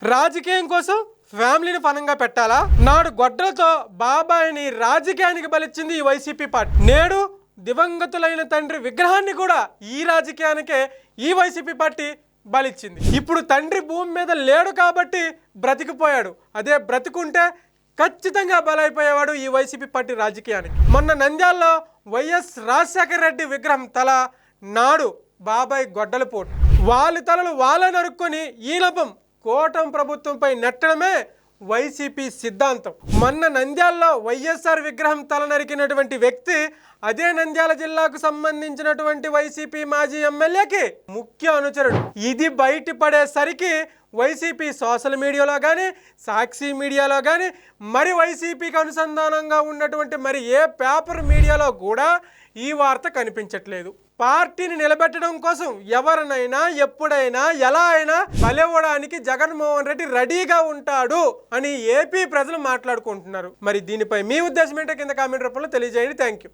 రాజకీయం కోసం ఫ్యామిలీని పనంగా పెట్టాలా? నాడు గొడ్డలతో బాబాయిని రాజకీయానికి బలిచ్చింది ఈ వైసీపీ పార్టీ. నేడు దివంగతులైన తండ్రి విగ్రహాన్ని కూడా ఈ రాజకీయానికే ఈ వైసీపీ పార్టీ బలిచ్చింది. ఇప్పుడు తండ్రి భూమి మీద లేడు కాబట్టి బ్రతికిపోయాడు. అదే బ్రతికుంటే ఖచ్చితంగా బలైపోయేవాడు ఈ వైసీపీ పార్టీ రాజకీయానికి. మొన్న నంద్యాలలో వైఎస్ రాజశేఖర రెడ్డి విగ్రహం తల నాడు బాబాయ్ గొడ్డల పోటు. వాళ్ళ తలలు వాళ్ళే నరుక్కొని ఈలపం కూటమి ప్రభుత్వంపై నెట్టడమే వైసీపీ సిద్ధాంతం. మొన్న నంద్యాలలో వైఎస్ఆర్ విగ్రహం తల నరికినటువంటి వ్యక్తి అదే నంద్యాల జిల్లాకు సంబంధించినటువంటి వైసీపీ మాజీ ఎమ్మెల్యేకి ముఖ్య అనుచరుడు. ఇది బయటపడేసరికి వైసీపీ సోషల్ మీడియాలో కానీ సాక్షి మీడియాలో కానీ మరి వైసీపీకి అనుసంధానంగా ఉన్నటువంటి మరి ఏ పేపర్ మీడియాలో కూడా ఈ వార్త కనిపించట్లేదు. పార్టీని నిలబెట్టడం కోసం ఎవరినైనా ఎప్పుడైనా ఎలా అయినా బలివ్వడానికి జగన్మోహన్ రెడ్డి రెడీగా ఉంటాడు అని ఏపీ ప్రజలు మాట్లాడుకుంటున్నారు. మరి దీనిపై మీ ఉద్దేశం ఏంటో కింద కామెంట్ రూపంలో తెలియజేయండి. Thank you.